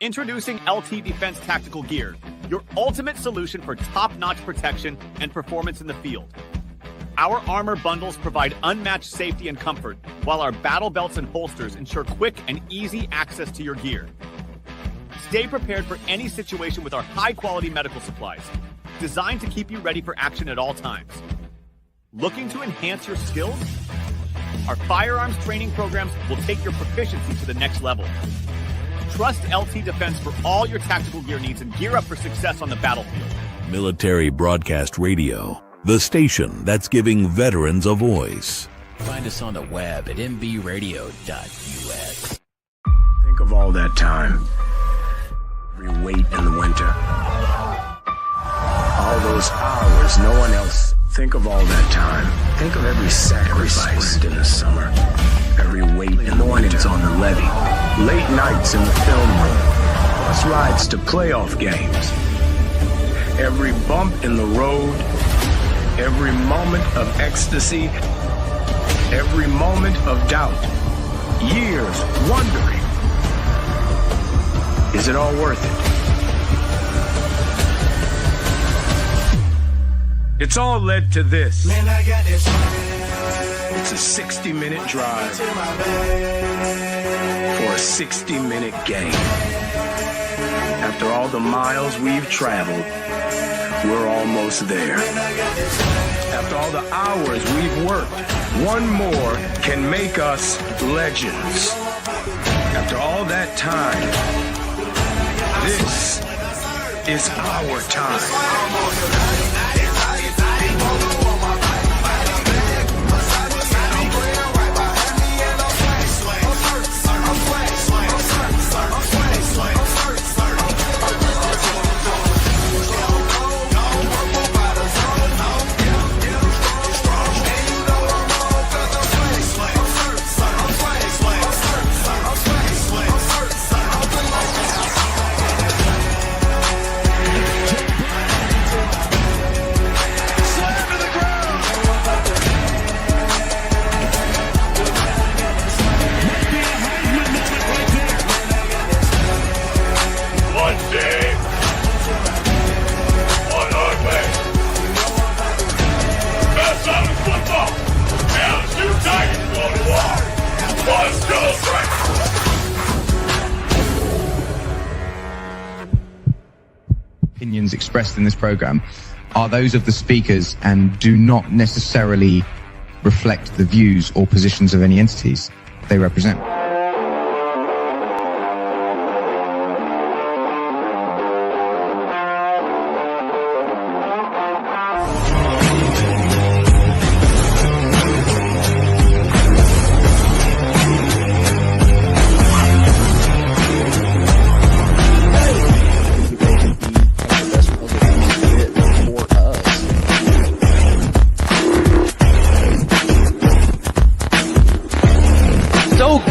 Introducing LT Defense Tactical Gear, your ultimate solution for top-notch protection and performance in the field. Our armor bundles provide unmatched safety and comfort, while our battle belts and holsters ensure quick and easy access to your gear. Stay prepared for any situation with our high-quality medical supplies, designed to keep you ready for action at all times. Looking to enhance your skills? Our firearms training programs will take your proficiency to the next level. Trust LT Defense for all your tactical gear needs and gear up for success on the battlefield. Military Broadcast Radio, the station that's giving veterans a voice. Find us on the web at mbradio.us. Think of all that time. Every wait in the winter. All those hours no one else. Think of all that time. Think of every sacrifice in the summer. Every wait in the mornings on the levee. Late nights in the film room. Bus rides to playoff games. Every bump in the road. Every moment of ecstasy. Every moment of doubt. Years wondering. Is it all worth it? It's all led to this. Man, I got this money. It's a 60-minute drive for a 60-minute game. After all the miles we've traveled, we're almost there. After all the hours we've worked, one more can make us legends. After all that time, this is our time. Opinions expressed in this program are those of the speakers and do not necessarily reflect the views or positions of any entities they represent.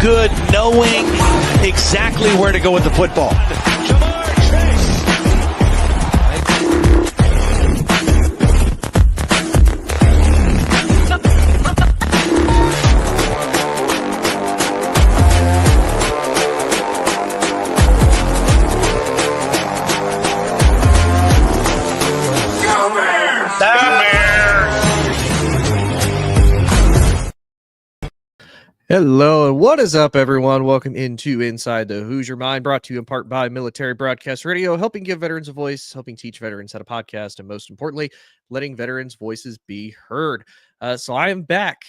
Good knowing exactly where to go with the football. Hello, and what is up, everyone? Welcome into Inside the Hoosier Mind, brought to you in part by Military Broadcast Radio, helping give veterans a voice, helping teach veterans how to podcast, and most importantly, letting veterans' voices be heard. So I am back.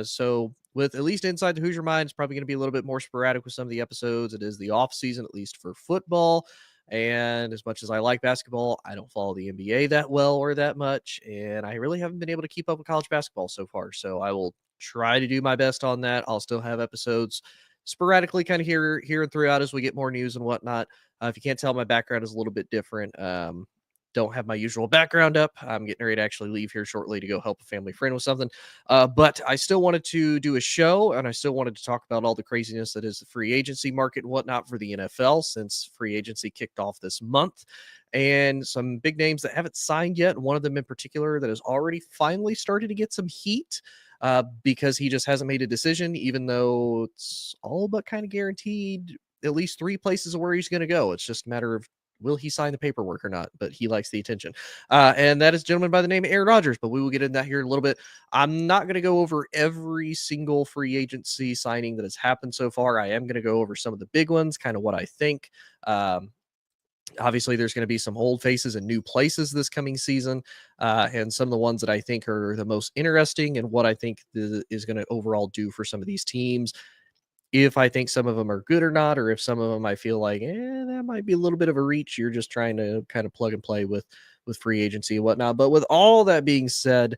So with at least Inside the Hoosier Mind, it's probably going to be a little bit more sporadic with some of the episodes. It is the off season, at least for football. And as much as I like basketball, I don't follow the NBA that well or that much. And I really haven't been able to keep up with college basketball so far. So I will try to do my best on that. I'll still have episodes sporadically kind of here and throughout as we get more news and whatnot. If you can't tell, my background is a little bit different. Don't have my usual background up. I'm getting ready to actually leave here shortly to go help a family friend with something. But I still wanted to do a show, and I still wanted to talk about all the craziness that is the free agency market and whatnot for the NFL, since free agency kicked off this month. And some big names that haven't signed yet. One of them in particular that has already finally started to get some heat. Because he just hasn't made a decision, even though it's all but kind of guaranteed at least 3 places of where he's going to go. It's just a matter of will he sign the paperwork or not, but he likes the attention. And that is a gentleman by the name of Aaron Rodgers, but we will get into that here in a little bit. I'm not going to go over every single free agency signing that has happened so far. I am going to go over some of the big ones, kind of what I think. Obviously, there's going to be some old faces and new places this coming season, and some of the ones that I think are the most interesting and what I think is going to overall do for some of these teams. If I think some of them are good or not, or if some of them I feel like, that might be a little bit of a reach. You're just trying to kind of plug and play with free agency and whatnot. But with all that being said,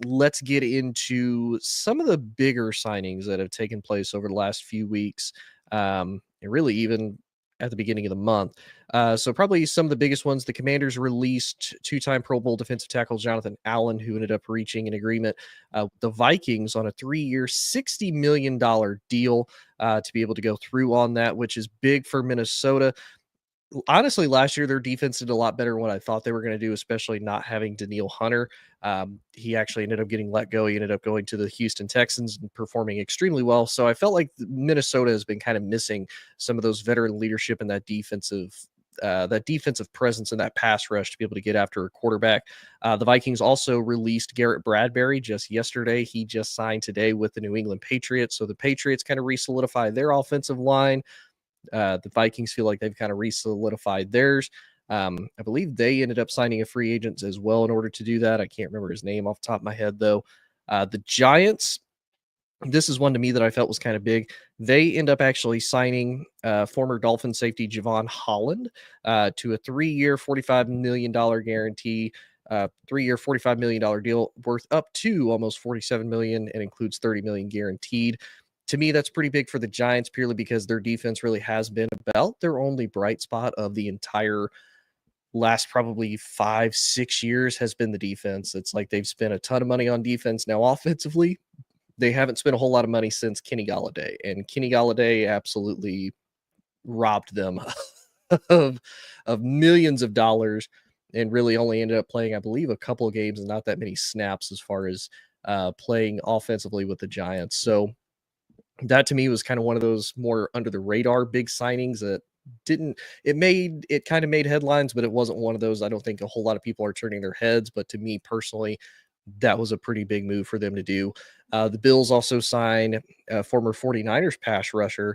let's get into some of the bigger signings that have taken place over the last few weeks, and really even at the beginning of the month. So probably some of the biggest ones, the Commanders released 2-time Pro Bowl defensive tackle Jonathan Allen, who ended up reaching an agreement the Vikings on a 3-year, $60 million deal to be able to go through on that, which is big for Minnesota. Honestly, last year their defense did a lot better than what I thought they were going to do, especially not having Danielle Hunter. He actually ended up getting let go. He ended up going to the Houston Texans and performing extremely well. So I felt like Minnesota has been kind of missing some of those veteran leadership and that defensive presence and that pass rush to be able to get after a quarterback. The Vikings also released Garrett Bradbury just yesterday. He just signed today with the New England Patriots. So the Patriots kind of re-solidified their offensive line. The Vikings feel like they've kind of re-solidified theirs. I believe they ended up signing a free agent as well in order to do that. I can't remember his name off the top of my head, though. The Giants, this is one to me that I felt was kind of big. They end up actually signing former Dolphin safety Javon Holland to a 3-year, $45 million guarantee. 3-year, $45 million deal worth up to almost $47 million and includes $30 million guaranteed. To me, that's pretty big for the Giants purely because their defense really has been about their only bright spot of the entire last probably 5-6 years has been the defense. It's like they've spent a ton of money on defense. Now, offensively, they haven't spent a whole lot of money since Kenny Golladay, and Kenny Golladay absolutely robbed them of millions of dollars and really only ended up playing, I believe, a couple of games and not that many snaps as far as playing offensively with the Giants. So that to me was kind of one of those more under the radar big signings that it kind of made headlines, but it wasn't one of those I don't think a whole lot of people are turning their heads. But to me personally, that was a pretty big move for them to do. The Bills also signed former 49ers pass rusher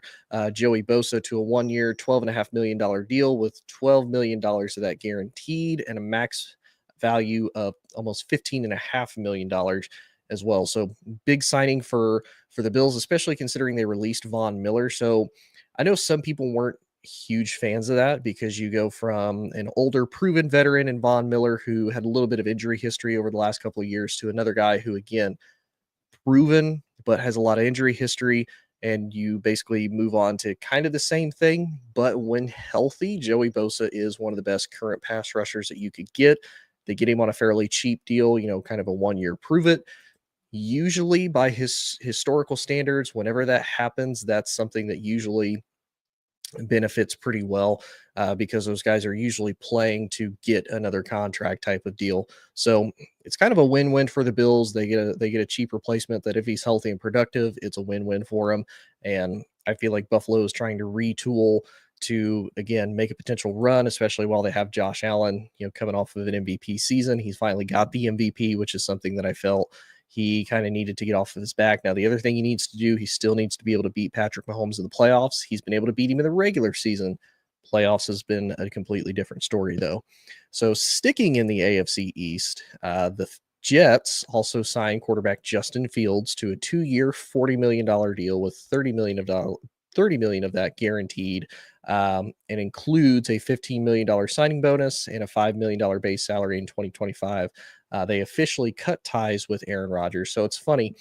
Joey Bosa to a 1-year, $12.5 million deal with $12 million of that guaranteed and a max value of almost $15.5 million as well. So big signing for the Bills, especially considering they released Von Miller. So I know some people weren't huge fans of that because you go from an older proven veteran in Von Miller who had a little bit of injury history over the last couple of years to another guy who, again, proven but has a lot of injury history, and you basically move on to kind of the same thing. But when healthy, Joey Bosa is one of the best current pass rushers that you could get. They get him on a fairly cheap deal, kind of a 1-year prove it. Usually by his historical standards, whenever that happens, that's something that usually benefits pretty well because those guys are usually playing to get another contract type of deal. So it's kind of a win-win for the Bills. They get a cheap replacement that if he's healthy and productive, it's a win-win for him. And I feel like Buffalo is trying to retool to, again, make a potential run, especially while they have Josh Allen, coming off of an MVP season. He's finally got the MVP, which is something that I felt he kind of needed to get off of his back. Now, the other thing he needs to do, he still needs to be able to beat Patrick Mahomes in the playoffs. He's been able to beat him in the regular season. Playoffs has been a completely different story, though. So sticking in the AFC East, the Jets also signed quarterback Justin Fields to a 2-year, $40 million deal with $30 million of that guaranteed, and includes a $15 million signing bonus and a $5 million base salary in 2025. They officially cut ties with Aaron Rodgers. So it's funny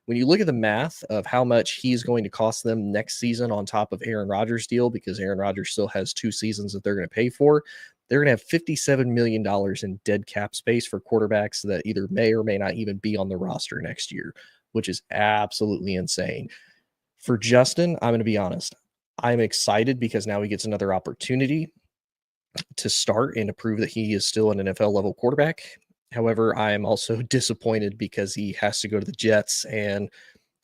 when you look at the math of how much he's going to cost them next season on top of Aaron Rodgers' deal, because Aaron Rodgers still has 2 seasons that they're going to pay for. They're going to have $57 million in dead cap space for quarterbacks that either may or may not even be on the roster next year, which is absolutely insane. For Justin, I'm going to be honest. I'm excited because now he gets another opportunity to start and to prove that he is still an NFL level quarterback. However, I am also disappointed because he has to go to the Jets. And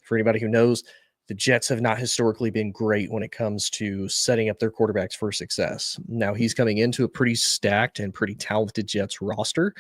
for anybody who knows, the Jets have not historically been great when it comes to setting up their quarterbacks for success. Now he's coming into a pretty stacked and pretty talented Jets roster.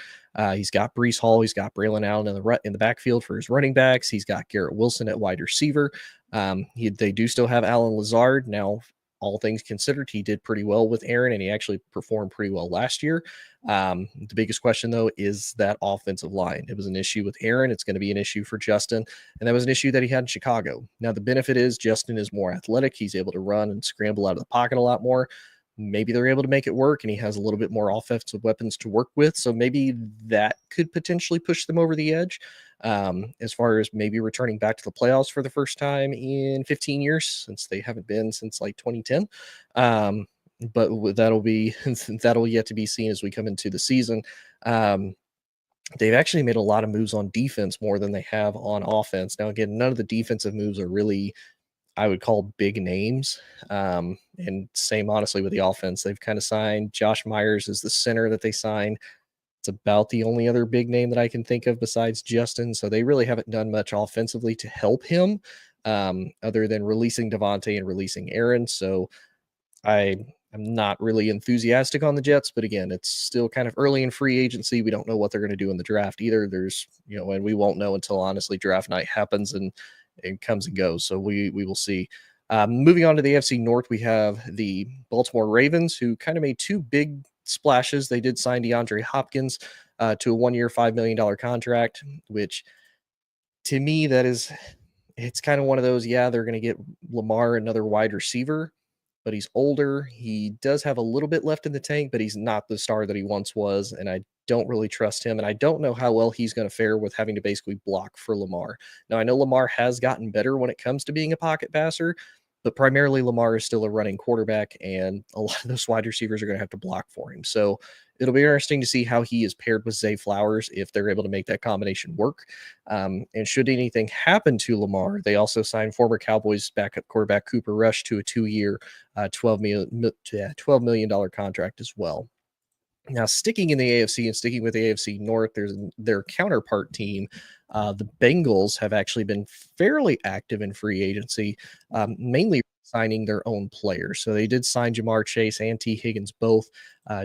He's got Brees Hall, he's got Braylon Allen in the backfield for his running backs. He's got Garrett Wilson at wide receiver. They do still have Alan Lazard. Now, all things considered, he did pretty well with Aaron, and he actually performed pretty well last year. The biggest question, though, is that offensive line. It was an issue with Aaron. It's going to be an issue for Justin, and that was an issue that he had in Chicago. Now, the benefit is Justin is more athletic. He's able to run and scramble out of the pocket a lot more. Maybe they're able to make it work, and he has a little bit more offensive weapons to work with. So maybe that could potentially push them over the edge as far as maybe returning back to the playoffs for the first time in 15 years, since they haven't been since like 2010. But that'll yet to be seen as we come into the season. They've actually made a lot of moves on defense more than they have on offense. Now, again, none of the defensive moves are really, I would call, big names. And same, honestly, with the offense. They've kind of signed Josh Myers as the center that they signed. It's about the only other big name that I can think of besides Justin. So they really haven't done much offensively to help him other than releasing Devontae and releasing Aaron. So I'm not really enthusiastic on the Jets, but again, it's still kind of early in free agency. We don't know what they're going to do in the draft either. And we won't know until honestly draft night happens and it comes and goes. So we will see. Moving on to the AFC North, we have the Baltimore Ravens, who kind of made two big splashes. They did sign DeAndre Hopkins to a 1-year, $5 million contract, which to me, it's kind of one of those, yeah, they're going to get Lamar another wide receiver, but he's older. He does have a little bit left in the tank, but he's not the star that he once was. And I don't really trust him. And I don't know how well he's going to fare with having to basically block for Lamar. Now, I know Lamar has gotten better when it comes to being a pocket passer, but primarily Lamar is still a running quarterback, and a lot of those wide receivers are going to have to block for him. So it'll be interesting to see how he is paired with Zay Flowers if they're able to make that combination work. And should anything happen to Lamar, they also signed former Cowboys backup quarterback Cooper Rush to a 2-year, $12 million contract as well. Now, sticking in the AFC and sticking with the AFC North, there's their counterpart team. The Bengals have actually been fairly active in free agency, mainly signing their own players. So they did sign Jamar Chase and T. Higgins both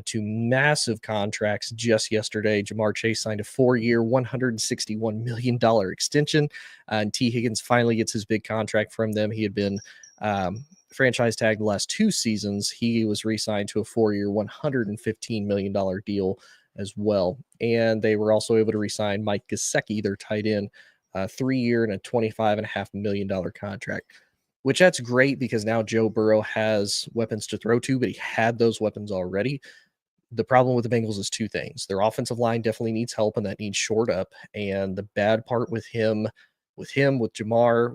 to massive contracts just yesterday. Jamar Chase signed a 4-year, $161 million extension, and T. Higgins finally gets his big contract from them. He had been franchise tag the last 2 seasons. He was re-signed to a 4-year, $115 million deal as well. And they were also able to re-sign Mike Gesicki, their tight end, a 3-year and a $25.5 million contract, which that's great because now Joe Burrow has weapons to throw to, but he had those weapons already. The problem with the Bengals is 2 things. Their offensive line definitely needs help, and that needs shored up. And the bad part with Jamar,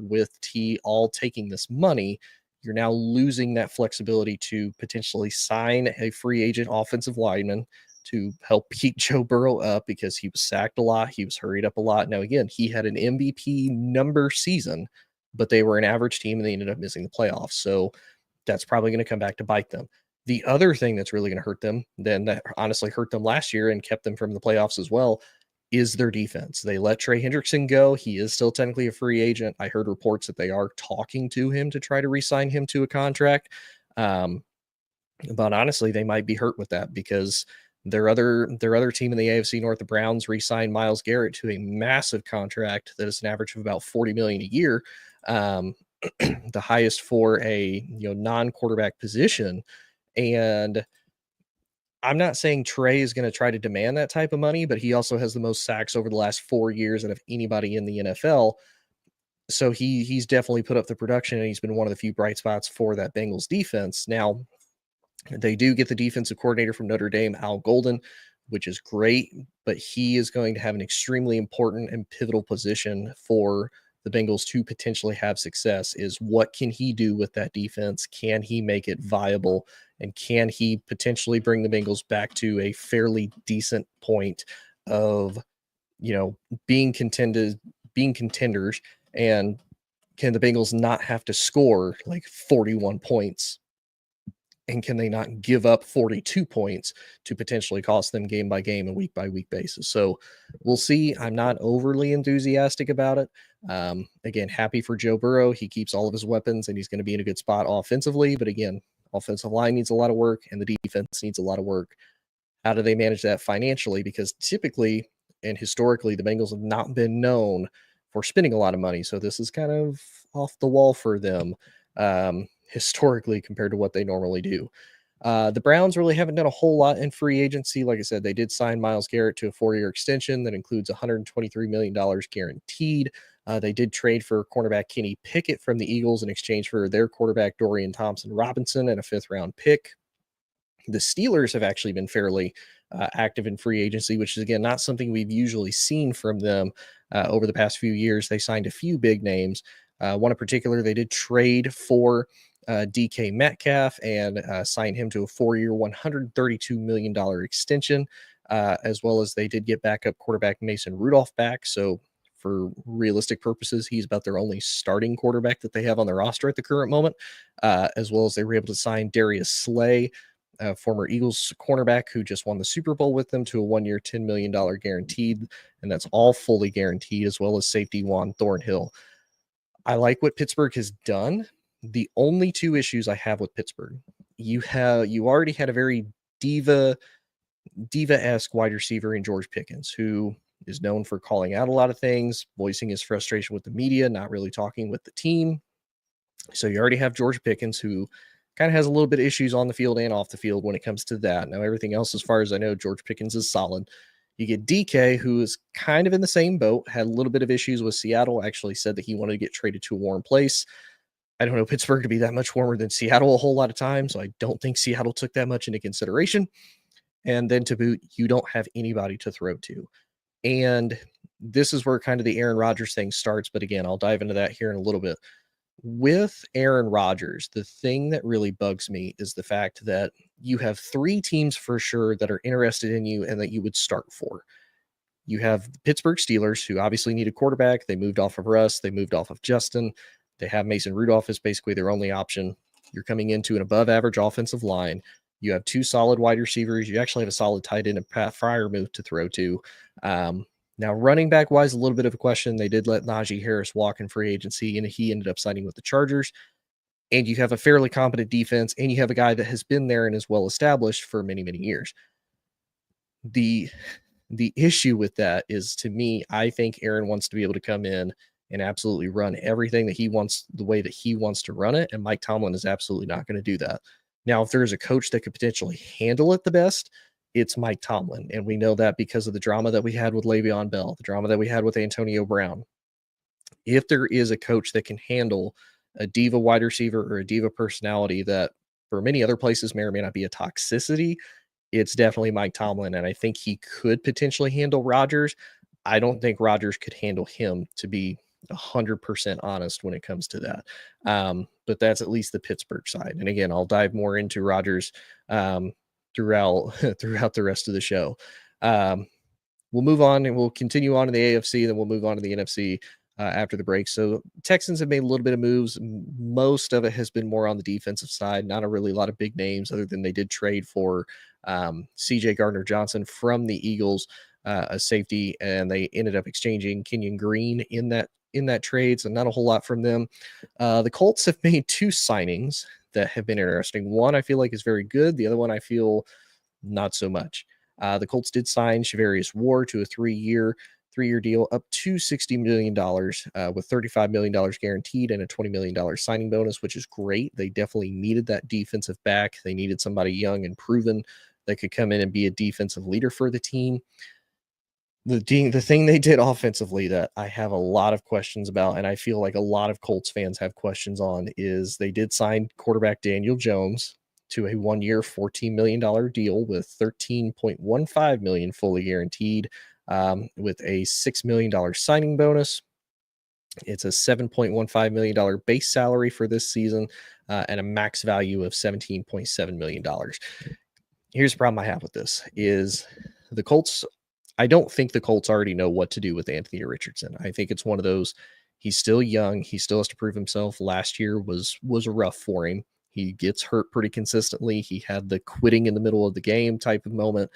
with T all taking this money, you're now losing that flexibility to potentially sign a free agent offensive lineman to help keep Joe Burrow up because he was sacked a lot. He was hurried up a lot. Now, again, he had an MVP number season, but they were an average team and they ended up missing the playoffs. So that's probably going to come back to bite them. The other thing that's really going to hurt them, then that honestly hurt them last year and kept them from the playoffs as well, is their defense. They let Trey Hendrickson go. He is still technically a free agent. I heard reports that they are talking to him to try to re-sign him to a contract. But honestly, they might be hurt with that because their other team in the AFC North, the Browns, re-signed Myles Garrett to a massive contract that is an average of about $40 million a year, the highest for a non-quarterback position. And I'm not saying Trey is going to try to demand that type of money, but he also has the most sacks over the last 4 years out of anybody in the NFL. So he's definitely put up the production, and he's been one of the few bright spots for that Bengals defense. Now, they do get the defensive coordinator from Notre Dame, Al Golden, which is great, but he is going to have an extremely important and pivotal position for the Bengals to potentially have success. Is what can he do with that defense? Can he make it viable? And can he potentially bring the Bengals back to a fairly decent point of, being contenders? And can the Bengals not have to score like 41 points And can they not give up 42 points to potentially cost them game by game and week by week basis? So we'll see. I'm not overly enthusiastic about it. Again, happy for Joe Burrow. He keeps all of his weapons and he's going to be in a good spot offensively. But again, offensive line needs a lot of work and the defense needs a lot of work. How do they manage that financially? Because typically and historically, the Bengals have not been known for spending a lot of money. So this is kind of off the wall for them. Historically compared to what they normally do. The Browns really haven't done a whole lot in free agency. Like I said, they did sign Myles Garrett to a 4-year extension that includes $123 million guaranteed. They did trade for cornerback Kenny Pickett from the Eagles in exchange for their quarterback Dorian Thompson-Robinson and a 5th-round pick. The Steelers have actually been fairly active in free agency, which is, again, not something we've usually seen from them over the past few years. They signed a few big names. One in particular, they did trade for DK Metcalf and sign him to a 4-year, $132 million extension, as well as they did get backup quarterback Mason Rudolph back. So for realistic purposes, he's about their only starting quarterback that they have on their roster at the current moment, as well as they were able to sign Darius Slay, former Eagles cornerback who just won the Super Bowl with them, to a 1-year, $10 million guaranteed, and that's all fully guaranteed, as well as safety Juan Thornhill. I like what Pittsburgh has done. The only two issues I have with Pittsburgh, you already had a very diva-esque wide receiver in George Pickens, who is known for calling out a lot of things, voicing his frustration with the media, not really talking with the team. So you already have George Pickens, who kind of has a little bit of issues on the field and off the field when it comes to that. Now, everything else, as far as I know, George Pickens is solid. You get DK, who is kind of in the same boat, had a little bit of issues with Seattle, actually said that he wanted to get traded to a warm place. I don't know Pittsburgh to be that much warmer than Seattle a whole lot of times, so I don't think Seattle took that much into consideration. And then to boot, you don't have anybody to throw to. And this is where kind of the Aaron Rodgers thing starts, but again, I'll dive into that here in a little bit. With Aaron Rodgers, the thing that really bugs me is the fact that you have 3 teams for sure that are interested in you and that you would start for. You have the Pittsburgh Steelers, who obviously need a quarterback. They moved off of Russ. They moved off of Justin. They have Mason Rudolph as basically their only option. You're coming into an above-average offensive line. You have 2 solid wide receivers. You actually have a solid tight end and Pat Freiermuth to throw to. Now, running back wise, a little bit of a question. They did let Najee Harris walk in free agency, and he ended up signing with the Chargers. And you have a fairly competent defense, and you have a guy that has been there and is well established for many, many years. The issue with that is, to me, I think Aaron wants to be able to come in and absolutely run everything that he wants the way that he wants to run it, and Mike Tomlin is absolutely not going to do that. Now, if there's a coach that could potentially handle it the best, it's Mike Tomlin. And we know that because of the drama that we had with Le'Veon Bell, the drama that we had with Antonio Brown. If there is a coach that can handle a diva wide receiver or a diva personality that for many other places may or may not be a toxicity, it's definitely Mike Tomlin. And I think he could potentially handle Rodgers. I don't think Rodgers could handle him, to be 100% honest when it comes to that. But that's at least the Pittsburgh side. And again, I'll dive more into Rodgers throughout the rest of the show. We'll move on and we'll continue on to the AFC, then we'll move on to the NFC after the break. So Texans have made a little bit of moves. Most of it has been more on the defensive side, not a really lot of big names, other than they did trade for CJ Gardner-Johnson from the Eagles, a safety, and they ended up exchanging Kenyon Green in that trade, so not a whole lot from them. The Colts have made 2 signings that have been interesting. One I feel like is very good. The other one I feel not so much. The Colts did sign Shavarius Ward to a 3-year deal up to $60 million with $35 million guaranteed and a $20 million signing bonus, which is great. They definitely needed that defensive back. They needed somebody young and proven that could come in and be a defensive leader for the team. The thing they did offensively that I have a lot of questions about, and I feel like a lot of Colts fans have questions on, is they did sign quarterback Daniel Jones to a 1-year, $14 million deal with $13.15 million fully guaranteed, with a $6 million signing bonus. It's a $7.15 million base salary for this season, and a max value of $17.7 million. Here's the problem I have with this is the Colts. I don't think the Colts already know what to do with Anthony Richardson. I think it's one of those, he's still young. He still has to prove himself. Last year was rough for him. He gets hurt pretty consistently. He had the quitting in the middle of the game type of moment,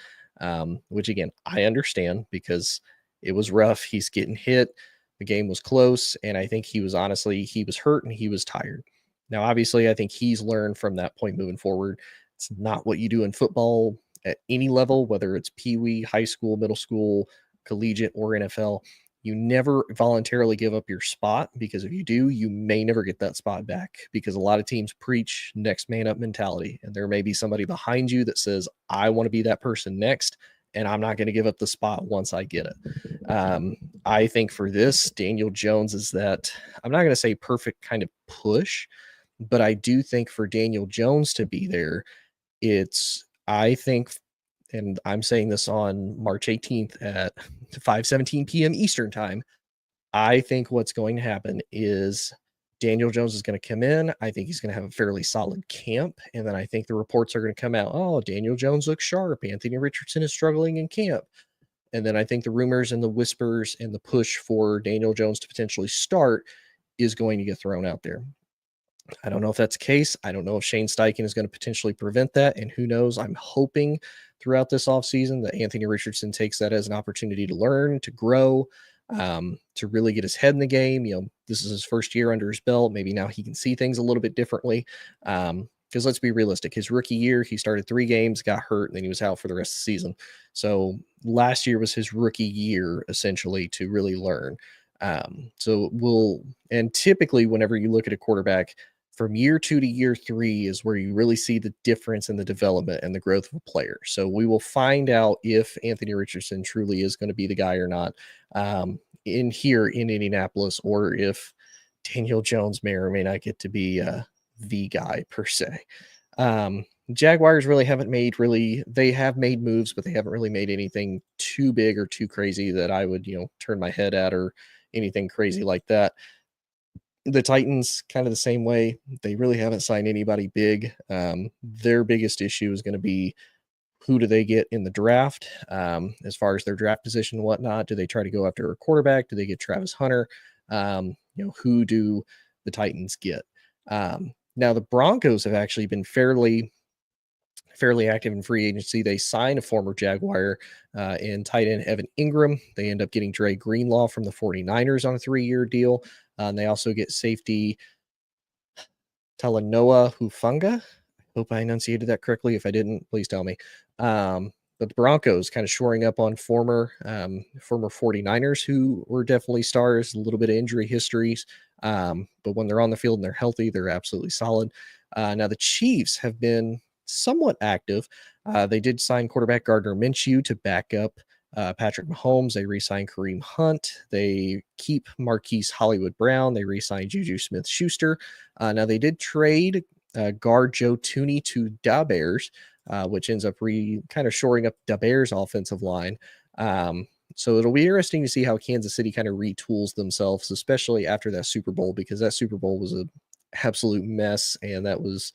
which again, I understand because it was rough. He's getting hit. The game was close. And I think he was hurt and he was tired. Now, obviously, I think he's learned from that point moving forward. It's not what you do in football at any level, whether it's Pee Wee, high school, middle school, collegiate, or NFL. You never voluntarily give up your spot, because if you do, you may never get that spot back, because a lot of teams preach next man up mentality. And there may be somebody behind you that says, I want to be that person next, and I'm not going to give up the spot once I get it. I think for this, Daniel Jones is that, I'm not going to say perfect kind of push, but I do think for Daniel Jones to be there, I think, and I'm saying this on March 18th at 5:17 p.m. Eastern time, I think what's going to happen is Daniel Jones is going to come in. I think he's going to have a fairly solid camp. And then I think the reports are going to come out, oh, Daniel Jones looks sharp. Anthony Richardson is struggling in camp. And then I think the rumors and the whispers and the push for Daniel Jones to potentially start is going to get thrown out there. I don't know if that's the case. I don't know if Shane Steichen is going to potentially prevent that. And who knows? I'm hoping throughout this offseason that Anthony Richardson takes that as an opportunity to learn, to grow, to really get his head in the game. This is his first year under his belt. Maybe now he can see things a little bit differently. Because let's be realistic, his rookie year, he started 3 games, got hurt, and then he was out for the rest of the season. So last year was his rookie year, essentially, to really learn. And typically whenever you look at a quarterback, from year 2 to year 3 is where you really see the difference in the development and the growth of a player. So we will find out if Anthony Richardson truly is going to be the guy or not in Indianapolis, or if Daniel Jones may or may not get to be the guy per se. Jaguars really haven't they have made moves, but they haven't really made anything too big or too crazy that I would, turn my head at, or anything crazy like that. The Titans, kind of the same way. They really haven't signed anybody big. Their biggest issue is going to be, who do they get in the draft as far as their draft position and whatnot? Do they try to go after a quarterback? Do they get Travis Hunter? Who do the Titans get? Now, the Broncos have actually been fairly active in free agency. They signed a former Jaguar in tight end Evan Ingram. They end up getting Dre Greenlaw from the 49ers on a 3-year deal. And they also get safety Talanoa Hufanga. I hope I enunciated that correctly. If I didn't, please tell me. But the Broncos kind of shoring up on former 49ers who were definitely stars, a little bit of injury histories. But when they're on the field and they're healthy, they're absolutely solid. Now the Chiefs have been somewhat active. They did sign quarterback Gardner Minshew to back up Patrick Mahomes. They re-signed Kareem Hunt. They keep Marquise Hollywood Brown. They re-signed Juju Smith-Schuster. Now they did trade guard Joe Tooney to Da Bears, which ends up kind of shoring up Da Bears' offensive line. So it'll be interesting to see how Kansas City kind of retools themselves, especially after that Super Bowl, because that Super Bowl was an absolute mess, and that was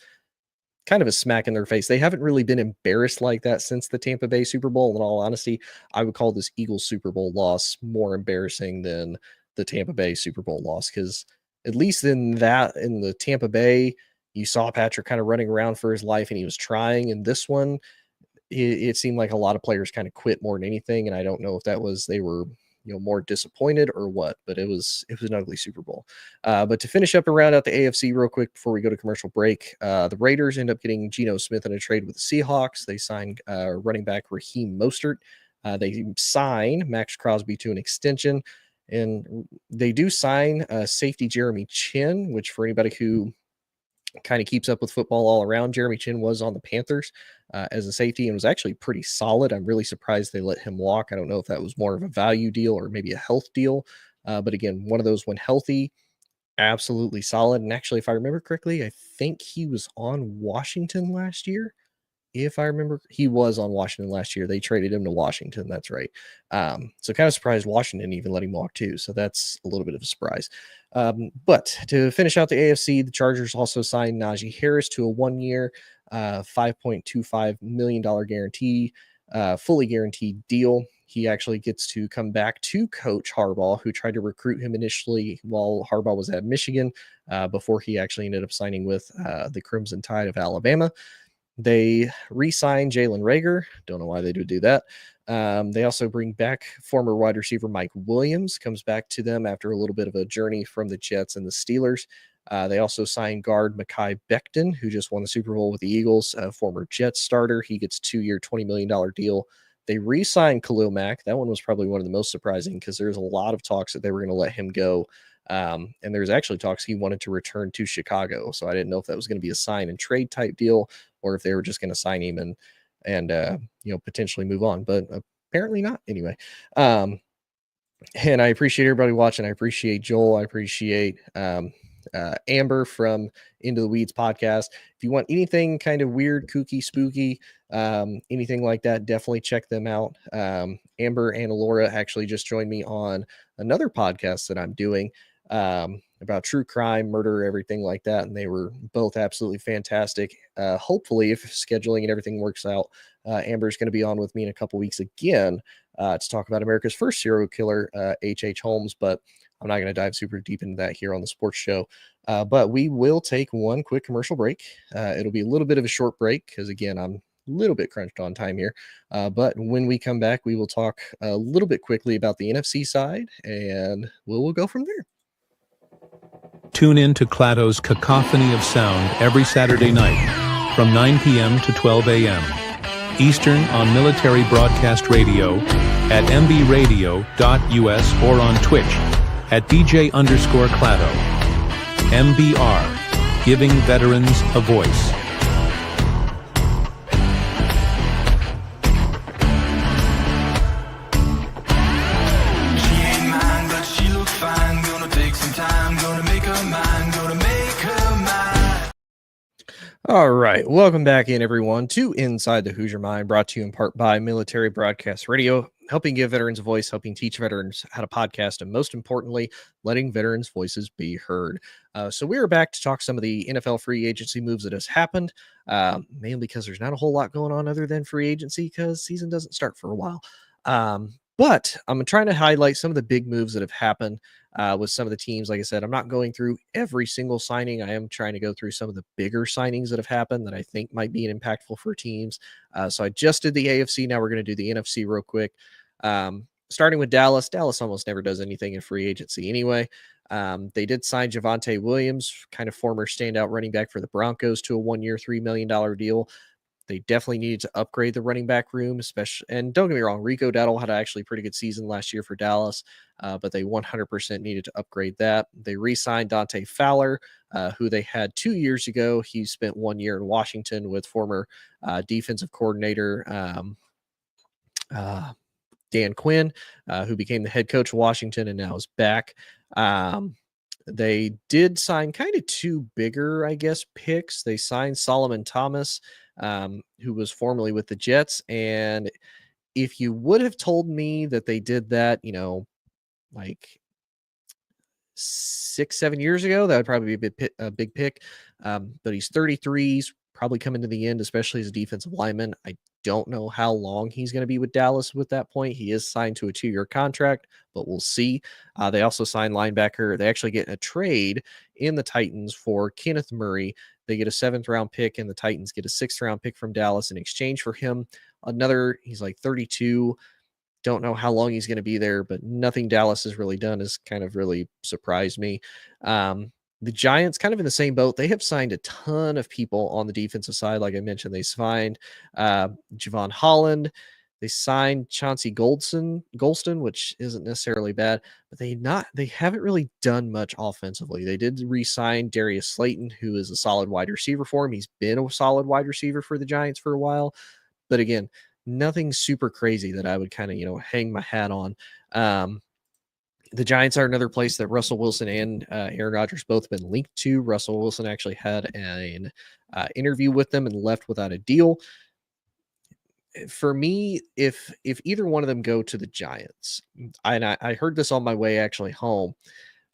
kind of a smack in their face. They haven't really been embarrassed like that since the Tampa Bay Super Bowl. In all honesty, I would call this Eagles Super Bowl loss more embarrassing than the Tampa Bay Super Bowl loss, because at least in the Tampa Bay, you saw Patrick kind of running around for his life and he was trying. And this one, it seemed like a lot of players kind of quit more than anything. And I don't know if that was they were more disappointed or what, but it was an ugly Super Bowl. But to finish up and round out the AFC real quick before we go to commercial break, the Raiders end up getting Geno Smith in a trade with the Seahawks. They signed running back Raheem Mostert. They sign Max Crosby to an extension, and they do sign safety Jeremy Chin, which for anybody who kind of keeps up with football all around, Jeremy Chin was on the Panthers as a safety and was actually pretty solid. I'm really surprised they let him walk. I don't know if that was more of a value deal or maybe a health deal. But again, one of those when healthy, absolutely solid. And actually, if I remember correctly, I think he was on Washington last year. If I remember, he was on Washington last year. They traded him to Washington. That's right. So kind of surprised Washington even let him walk too. So that's a little bit of a surprise. But to finish out the AFC, the Chargers also signed Najee Harris to a 1-year, $5.25 million guarantee, fully guaranteed deal. he actually gets to come back to coach Harbaugh, who tried to recruit him initially while Harbaugh was at Michigan, before he actually ended up signing with the Crimson Tide of Alabama. They re-signed Jalen Reagor. Don't know why they would do that. They also bring back former wide receiver Mike Williams, comes back to them after a little bit of a journey from the Jets and the Steelers. They also signed guard Mekhi Becton, who just won the Super Bowl with the Eagles, a former Jets starter. He gets a 2-year, $20 million deal. They re-signed Khalil Mack. That one was probably one of the most surprising because there's a lot of talks that they were going to let him go. And there's actually talks he wanted to return to Chicago. So I didn't know if that was going to be a sign and trade type deal or if they were just going to sign him and potentially move on. But apparently not anyway. And I appreciate everybody watching. I appreciate Joel. I appreciate Amber from Into the Weeds podcast. If you want anything kind of weird, kooky, spooky, anything like that, definitely check them out. Amber and Laura actually just joined me on another podcast that I'm doing about true crime, murder, everything like that. And they were both absolutely fantastic. Hopefully, if scheduling and everything works out, Amber's going to be on with me in a couple weeks again to talk about America's first serial killer, H.H. Holmes. But I'm not going to dive super deep into that here on the sports show. But we will take one quick commercial break. It'll be a little bit of a short break because, again, I'm a little bit crunched on time here. But when we come back, we will talk a little bit quickly about the NFC side, and we'll go from there. Tune in to Clado's Cacophony of Sound every Saturday night from 9 p.m. to 12 a.m. Eastern on Military Broadcast Radio at mbradio.us or on Twitch at DJ_Clado. MBR, giving veterans a voice. All right. Welcome back in, everyone, to Inside the Hoosier Mind, brought to you in part by Military Broadcast Radio, helping give veterans a voice, helping teach veterans how to podcast, and most importantly, letting veterans' voices be heard. So we are back to talk some of the NFL free agency moves that has happened, mainly because there's not a whole lot going on other than free agency because season doesn't start for a while. But I'm trying to highlight some of the big moves that have happened with some of the teams. Like I said, I'm not going through every single signing. I am trying to go through some of the bigger signings that have happened that I think might be impactful for teams. So I just did the AFC. Now we're going to do the NFC real quick. Starting with Dallas. Dallas almost never does anything in free agency anyway. They did sign Javonte Williams, kind of former standout running back for the Broncos, to a 1-year, $3 million deal. They definitely needed to upgrade the running back room, especially. And don't get me wrong, Rico Dowdle had actually a pretty good season last year for Dallas, but they 100% needed to upgrade that. They re-signed Dante Fowler, who they had 2 years ago. He spent 1 year in Washington with former defensive coordinator Dan Quinn, who became the head coach of Washington and now is back. They did sign kind of two bigger, I guess, picks. They signed Solomon Thomas, who was formerly with the Jets. And if you would have told me that they did that, like 6-7 years ago, that would probably be a big pick. But he's 33. He's probably coming to the end, especially as a defensive lineman. I don't know how long he's going to be with Dallas with that point. He is signed to a 2-year contract, but we'll see. They also signed linebacker. They actually get a trade in the Titans for Kenneth Murray. They get a 7th-round pick, and the Titans get a 6th-round pick from Dallas in exchange for him. He's like 32. Don't know how long he's going to be there, but nothing Dallas has really done has kind of really surprised me. The Giants, kind of in the same boat. They have signed a ton of people on the defensive side. Like I mentioned, they signed Javon Holland. They signed Chauncey Golston, which isn't necessarily bad, but they haven't really done much offensively. They did re-sign Darius Slayton, who is a solid wide receiver for him. He's been a solid wide receiver for the Giants for a while, but again, nothing super crazy that I would kind of hang my hat on. The Giants are another place that Russell Wilson and Aaron Rodgers both been linked to. Russell Wilson actually had an interview with them and left without a deal. For me, if either one of them go to the Giants, I heard this on my way actually home.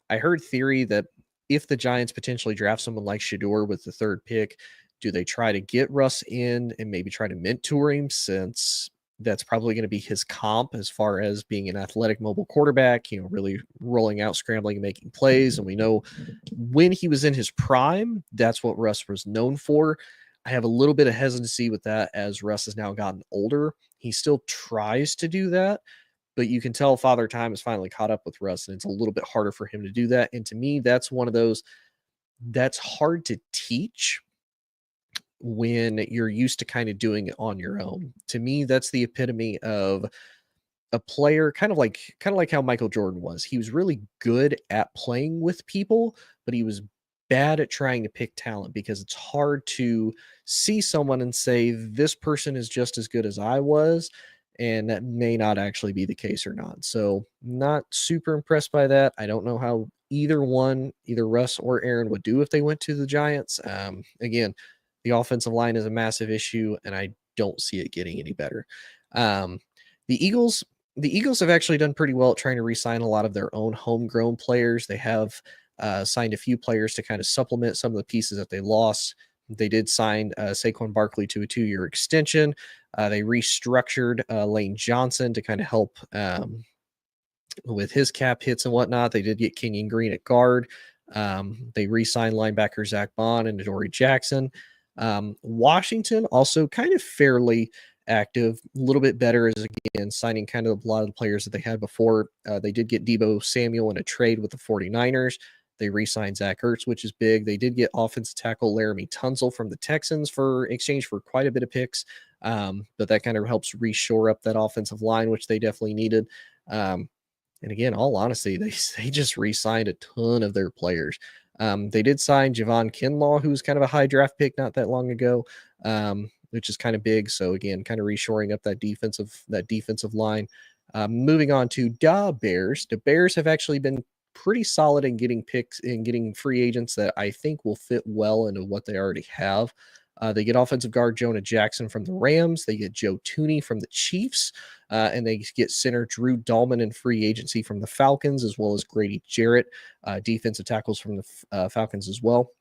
I heard theory that if the Giants potentially draft someone like Shador with the 3rd pick, do they try to get Russ in and maybe try to mentor him, since that's probably going to be his comp as far as being an athletic mobile quarterback, really rolling out, scrambling, and making plays. And we know when he was in his prime, that's what Russ was known for. I have a little bit of hesitancy with that as Russ has now gotten older. He still tries to do that, but you can tell Father Time has finally caught up with Russ, and it's a little bit harder for him to do that. And to me, that's one of those that's hard to teach when you're used to kind of doing it on your own. To me, that's the epitome of a player, kind of like how Michael Jordan was. He was really good at playing with people, but he was bad at trying to pick talent because it's hard to see someone and say this person is just as good as I was, and that may not actually be the case or not. So, not super impressed by that. I don't know how either Russ or Aaron would do if they went to the Giants. Again, the offensive line is a massive issue, and I don't see it getting any better. Um, the Eagles, the Eagles have actually done pretty well at trying to re-sign a lot of their own homegrown players. They have signed a few players to kind of supplement some of the pieces that they lost. They did sign Saquon Barkley to a 2-year extension. They restructured Lane Johnson to kind of help with his cap hits and whatnot. They did get Kenyon Green at guard. They re-signed linebacker Zach Bond and Adoree Jackson. Washington also kind of fairly active, a little bit better as again signing kind of a lot of the players that they had before. They did get Deebo Samuel in a trade with the 49ers. They re-signed Zach Ertz, which is big. They did get offensive tackle Laramie Tunsil from the Texans for exchange for quite a bit of picks. But that kind of helps reshore up that offensive line, which they definitely needed. And again, all honesty, they just re-signed a ton of their players. They did sign Javon Kinlaw, who was kind of a high draft pick not that long ago, which is kind of big. So again, kind of reshoring up that defensive line. Moving on to the Bears. The Bears have actually been pretty solid in getting picks and getting free agents that I think will fit well into what they already have. They get offensive guard Jonah Jackson from the Rams. They get Joe Tooney from the Chiefs. And they get center Drew Dahlman in free agency from the Falcons, as well as Grady Jarrett, defensive tackles from the Falcons as well.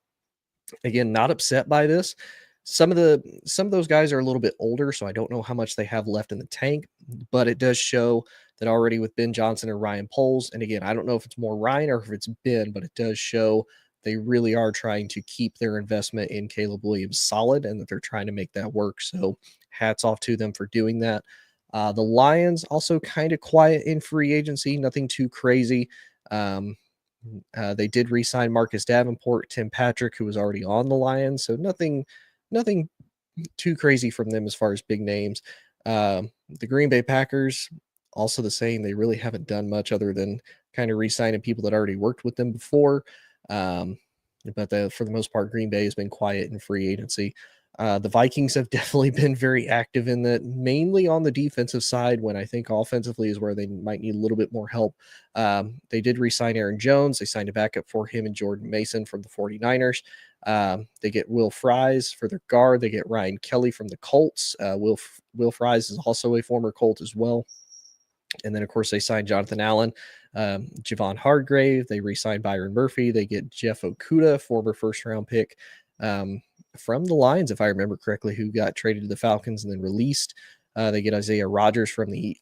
Again, not upset by this. Some of those guys are a little bit older, so I don't know how much they have left in the tank, but it does show that already with Ben Johnson and Ryan Poles. And again, I don't know if it's more Ryan or if it's Ben, but it does show they really are trying to keep their investment in Caleb Williams solid and that they're trying to make that work. So hats off to them for doing that. The Lions also kind of quiet in free agency, nothing too crazy. They did re-sign Marcus Davenport, Tim Patrick, who was already on the Lions. So nothing too crazy from them as far as big names. The Green Bay Packers, also the same. They really haven't done much other than kind of re-signing people that already worked with them before. But for the most part, Green Bay has been quiet in free agency. The Vikings have definitely been very active in that, mainly on the defensive side, when I think offensively is where they might need a little bit more help. They did re-sign Aaron Jones. They signed a backup for him and Jordan Mason from the 49ers. They get Will Fries for their guard. They get Ryan Kelly from the Colts. Will Fries is also a former Colt as well. And then, of course, they signed Jonathan Allen, Javon Hargrave. They re-signed Byron Murphy. They get Jeff Okudah, former first-round pick from the Lions, if I remember correctly, who got traded to the Falcons and then released. They get Isaiah Rodgers from the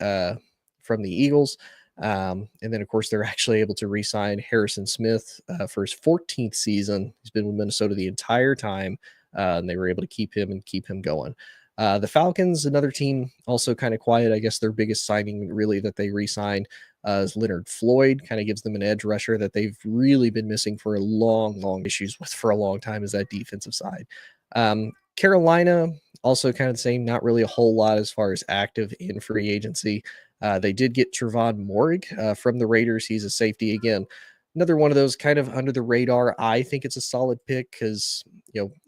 Eagles. And then, of course, they're actually able to re-sign Harrison Smith for his 14th season. He's been with Minnesota the entire time, and they were able to keep him going. The Falcons, another team, also kind of quiet. I guess their biggest signing really that they re-signed is Leonard Floyd. Kind of gives them an edge rusher that they've really been missing for a long issues with for a long time, is that defensive side. Carolina, also kind of the same, not really a whole lot as far as active in free agency. They did get Trevon Moehrig from the Raiders. He's a safety again. Another one of those kind of under the radar. I think it's a solid pick because,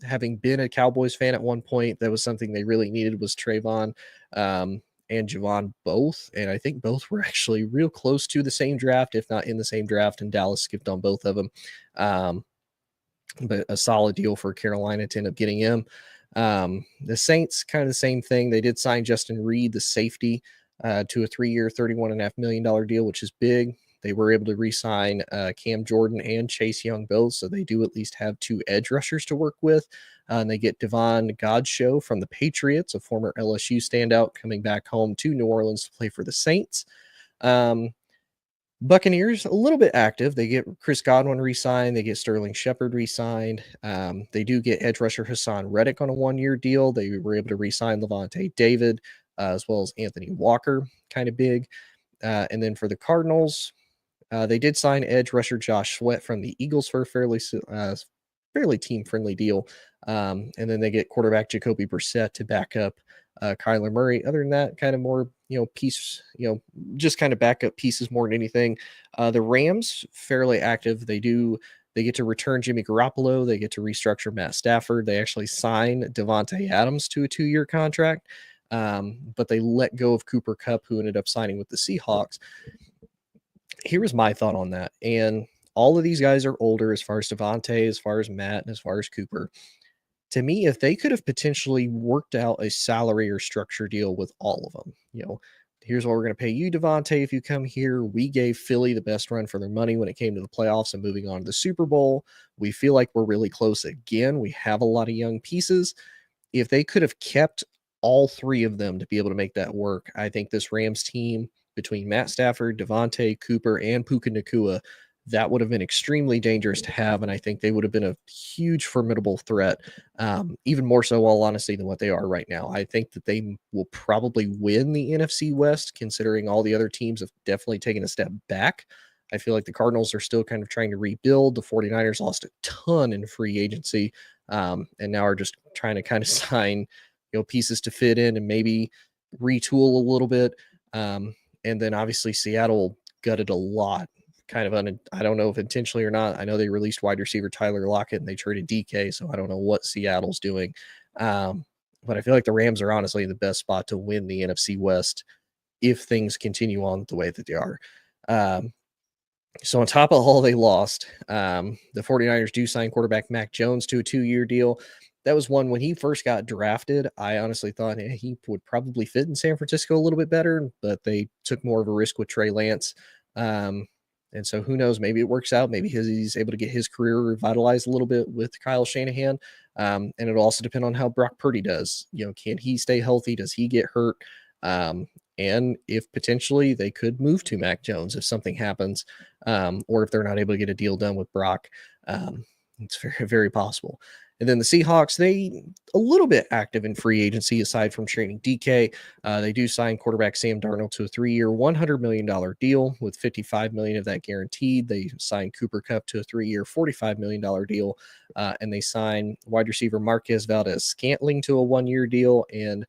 having been a Cowboys fan at one point, that was something they really needed was Trevon and Javon both. And I think both were actually real close to the same draft, if not in the same draft, and Dallas skipped on both of them. But a solid deal for Carolina to end up getting him. The Saints, kind of the same thing. They did sign Justin Reed, the safety, to a 3-year, $31.5 million deal, which is big. They were able to re-sign Cam Jordan and Chase Young both, so they do at least have 2 edge rushers to work with. And they get Devon Godchaux from the Patriots, a former LSU standout, coming back home to New Orleans to play for the Saints. Buccaneers, a little bit active. They get Chris Godwin re-signed. They get Sterling Shepard re-signed. They do get edge rusher Hassan Reddick on a 1-year deal. They were able to re-sign Levante David, as well as Anthony Walker, kind of big. And then for the Cardinals, they did sign edge rusher Josh Sweat from the Eagles for a fairly team-friendly deal. And then they get quarterback Jacoby Brissett to back up Kyler Murray. Other than that, kind of more, just kind of backup pieces more than anything. The Rams, fairly active. They get to return Jimmy Garoppolo. They get to restructure Matt Stafford. They actually sign Devontae Adams to a 2-year contract. But they let go of Cooper Kupp, who ended up signing with the Seahawks. Here was my thought on that. And all of these guys are older, as far as Devontae, as far as Matt, and as far as Cooper. To me, if they could have potentially worked out a salary or structure deal with all of them, here's what we're going to pay you, Devontae, if you come here. We gave Philly the best run for their money when it came to the playoffs and moving on to the Super Bowl. We feel like we're really close again. We have a lot of young pieces. If they could have kept all 3 of them to be able to make that work, I think this Rams team, between Matt Stafford, Devontae, Cooper, and Puka Nacua, that would have been extremely dangerous to have, and I think they would have been a huge, formidable threat, even more so, all honesty, than what they are right now. I think that they will probably win the NFC West, considering all the other teams have definitely taken a step back. I feel like the Cardinals are still kind of trying to rebuild. The 49ers lost a ton in free agency, and now are just trying to kind of sign, pieces to fit in and maybe retool a little bit. And then obviously Seattle gutted a lot. I don't know if intentionally or not. I know they released wide receiver Tyler Lockett and they traded DK, so I don't know what Seattle's doing. But I feel like the Rams are honestly in the best spot to win the NFC West if things continue on the way that they are. So on top of all they lost, the 49ers do sign quarterback Mac Jones to a 2-year deal. That was one, when he first got drafted, I honestly thought he would probably fit in San Francisco a little bit better, but they took more of a risk with Trey Lance. And so who knows, maybe it works out. Maybe he's able to get his career revitalized a little bit with Kyle Shanahan. And it'll also depend on how Brock Purdy does. Can he stay healthy? Does he get hurt? And if potentially they could move to Mac Jones if something happens, or if they're not able to get a deal done with Brock. It's very, very possible. And then the Seahawks, they a little bit active in free agency aside from trading DK. They do sign quarterback Sam Darnold to a 3-year, $100 million deal with $55 million of that guaranteed. They signed Cooper Kupp to a 3-year, $45 million deal. And they sign wide receiver Marquez Valdez-Scantling to a 1-year deal, and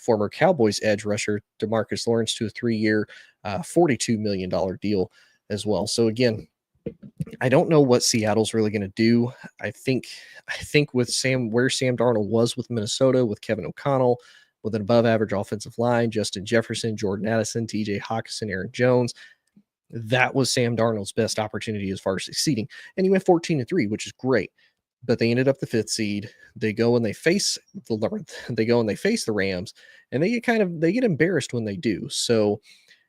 former Cowboys edge rusher DeMarcus Lawrence to a 3-year, $42 million deal as well. So again, I don't know what Seattle's really going to do. I think with where Sam Darnold was with Minnesota, with Kevin O'Connell, with an above average offensive line, Justin Jefferson, Jordan Addison, TJ Hawkinson, Aaron Jones, that was Sam Darnold's best opportunity as far as succeeding. And he went 14-3, which is great. But they ended up the 5th seed. They go and they face the Rams, and they get embarrassed when they do. So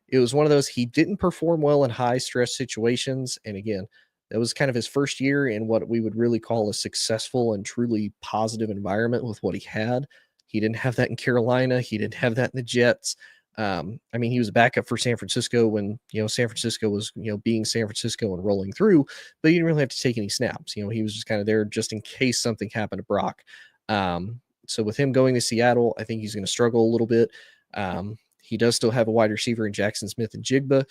it was one of those, he didn't perform well in high stress situations. And again, that was kind of his first year in what we would really call a successful and truly positive environment with what he had. He didn't have that in Carolina. He didn't have that in the Jets. He was a backup for San Francisco when, San Francisco was, being San Francisco and rolling through, but he didn't really have to take any snaps. He was just kind of there just in case something happened to Brock. So with him going to Seattle, I think he's going to struggle a little bit. He does still have a wide receiver in Jackson Smith and Jigba.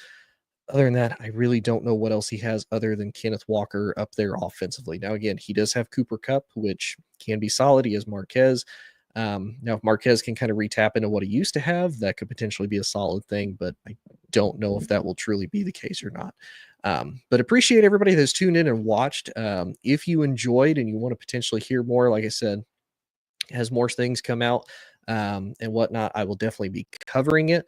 Other than that, I really don't know what else he has other than Kenneth Walker up there offensively. Now, again, he does have Cooper Kupp, which can be solid. He has Marquez. Now, if Marquez can kind of retap into what he used to have, that could potentially be a solid thing, but I don't know if that will truly be the case or not. But appreciate everybody that's tuned in and watched. If you enjoyed and you want to potentially hear more, like I said, as more things come out, and whatnot, I will definitely be covering it.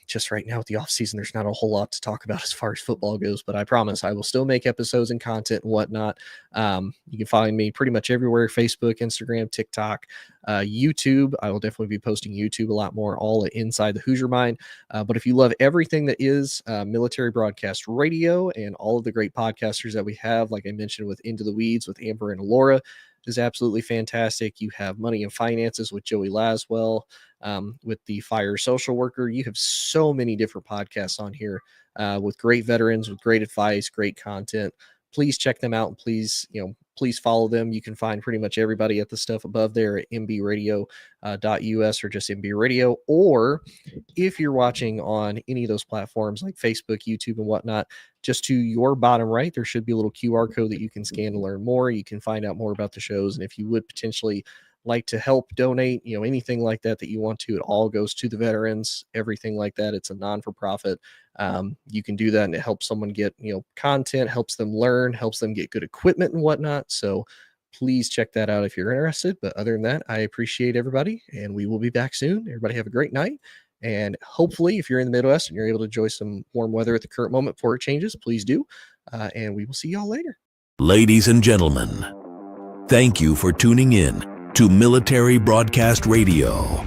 Just right now with the off season, there's not a whole lot to talk about as far as football goes, but I promise I will still make episodes and content and whatnot. You can find me pretty much everywhere: Facebook, Instagram, TikTok, YouTube. I will definitely be posting YouTube a lot more, all at Inside the Hoosier Mind. But if you love everything that is military broadcast radio and all of the great podcasters that we have, like I mentioned with Into the Weeds with Amber and Alora, is absolutely fantastic. You have Money and Finances with Joey Laswell, with the Fire Social Worker. You have so many different podcasts on here with great veterans, with great advice, great content. Please check them out, and please follow them. You can find pretty much everybody at the stuff above there at mbradio.us or just MB Radio. Or if you're watching on any of those platforms like Facebook, YouTube, and whatnot, just to your bottom right, there should be a little QR code that you can scan to learn more. You can find out more about the shows. And if you would potentially like to help donate, anything like that you want to, it all goes to the veterans, everything like that. It's a non-for-profit. You can do that, and it helps someone get, content, helps them learn, helps them get good equipment and whatnot. So please check that out if you're interested. But other than that, I appreciate everybody, and we will be back soon. Everybody have a great night. And hopefully, if you're in the Midwest and you're able to enjoy some warm weather at the current moment before it changes, please do. And we will see y'all later. Ladies and gentlemen, thank you for tuning in to Military Broadcast Radio.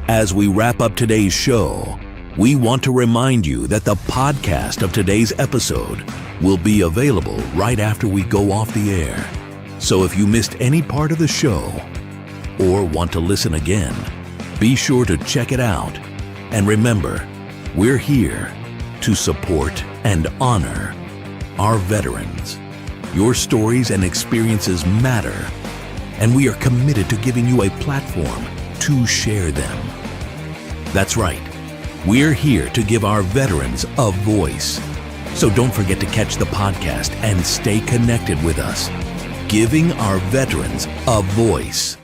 As we wrap up today's show, we want to remind you that the podcast of today's episode will be available right after we go off the air. So if you missed any part of the show or want to listen again, be sure to check it out. And remember, we're here to support and honor our veterans. Your stories and experiences matter, and we are committed to giving you a platform to share them. That's right. We're here to give our veterans a voice. So don't forget to catch the podcast and stay connected with us, giving our veterans a voice.